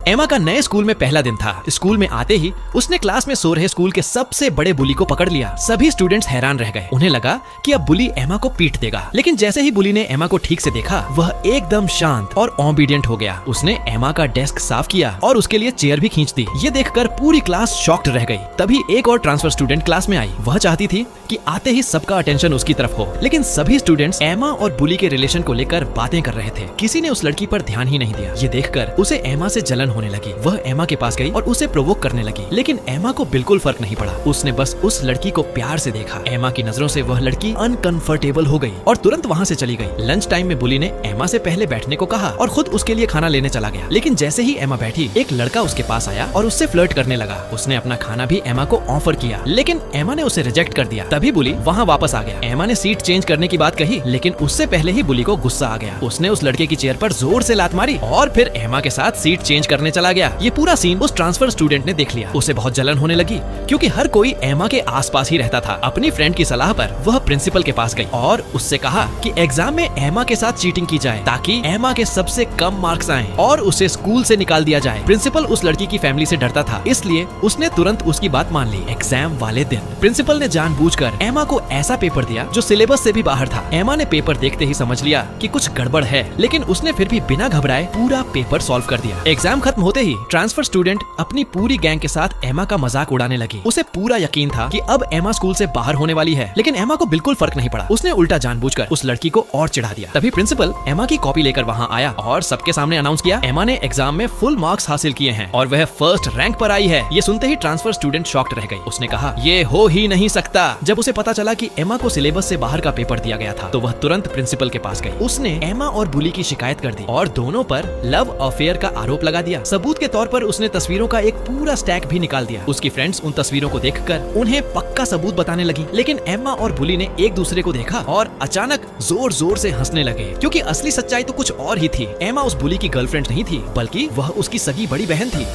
एमा का नए स्कूल में पहला दिन था। स्कूल में आते ही उसने क्लास में सो रहे स्कूल के सबसे बड़े बुली को पकड़ लिया। सभी स्टूडेंट्स हैरान रह गए। उन्हें लगा कि अब बुली एमा को पीट देगा, लेकिन जैसे ही बुली ने एमा को ठीक से देखा, वह एकदम शांत और ओबीडियंट हो गया। उसने एमा का डेस्क साफ किया और उसके लिए चेयर भी खींच दी। ये देखकर पूरी क्लास शॉक्ड रह गई। तभी एक और ट्रांसफर स्टूडेंट क्लास में आई। वह चाहती थी कि आते ही सबका अटेंशन उसकी तरफ हो, लेकिन सभी स्टूडेंट्स एमा और बुली के रिलेशन को लेकर बातें कर रहे थे। किसी ने उस लड़की पर ध्यान ही नहीं दिया। ये देखकर उसे एमा से जलन होने लगी। वह एमा के पास गई और उसे प्रोवोक करने लगी, लेकिन एमा को बिल्कुल फर्क नहीं पड़ा। उसने बस उस लड़की को प्यार से देखा। एमा की नजरों से वह लड़की अनकंफर्टेबल हो गई और तुरंत वहाँ से चली गई। लंच टाइम में बुली ने एमा से पहले बैठने को कहा और खुद उसके लिए खाना लेने चला गया। लेकिन जैसे ही एमा बैठी, एक लड़का उसके पास आया और उससे फ्लर्ट करने लगा। उसने अपना खाना भी एमा को ऑफर किया, लेकिन एमा ने उसे रिजेक्ट कर दिया। तभी बुली वहाँ वापस आ गया। एमा ने सीट चेंज करने की बात कही, लेकिन उससे पहले ही बुली को गुस्सा आ गया। उसने उस लड़के की चेयर पर जोर से लात मारी और फिर एमा के साथ सीट चेंज करने चला गया। ये पूरा सीन उस ट्रांसफर स्टूडेंट ने देख लिया। उसे बहुत जलन होने लगी, क्योंकि हर कोई एमा के आसपास ही रहता था। अपनी फ्रेंड की सलाह पर वह प्रिंसिपल के पास गई और उससे कहा कि एग्जाम में एमा के साथ चीटिंग की जाए, ताकि एमा के सबसे कम मार्क्स आएं और उसे स्कूल से निकाल दिया जाए। प्रिंसिपल उस लड़की की फैमिली से डरता था, इसलिए उसने तुरंत उसकी बात मान ली। एग्जाम वाले दिन प्रिंसिपल ने जानबूझकर एमा को ऐसा पेपर दिया जो सिलेबस से भी बाहर था। एमा ने पेपर देखते ही समझ लिया कि कुछ गड़बड़ है, लेकिन उसने फिर भी बिना घबराए पूरा पेपर सॉल्व कर दिया। एग्जाम खत्म होते ही ट्रांसफर स्टूडेंट अपनी पूरी गैंग के साथ एमा का मजाक उड़ाने लगी। उसे पूरा यकीन था कि अब एमा स्कूल से बाहर होने वाली है, लेकिन एमा को बिल्कुल फर्क नहीं पड़ा। उसने उल्टा जानबूझकर उस लड़की को और चिढ़ा दिया। तभी प्रिंसिपल एमा की कॉपी लेकर वहाँ आया और सबके सामने अनाउंस किया, एमा ने एग्जाम में फुल मार्क्स हासिल किए हैं और वह फर्स्ट रैंक पर आई है। ये सुनते ही ट्रांसफर स्टूडेंट शॉक्ड रह गई। उसने कहा, ये हो ही नहीं सकता। जब उसे पता चला कि एमा को सिलेबस से बाहर का पेपर दिया गया था, तो वह तुरंत प्रिंसिपल के पास गई। उसने एमा और बुली की शिकायत कर दी और दोनों पर लव अफेयर का आरोप लगा दिया। सबूत के तौर पर उसने तस्वीरों का एक पूरा स्टैक भी निकाल दिया। उसकी फ्रेंड्स उन तस्वीरों को देखकर उन्हें पक्का सबूत बताने लगी, लेकिन एमा और बुली ने एक दूसरे को देखा और अचानक जोर जोर से हंसने लगे, क्योंकि असली सच्चाई तो कुछ और ही थी। एमा उस बुली की गर्लफ्रेंड नहीं थी, बल्कि वह उसकी सगी बड़ी बहन थी।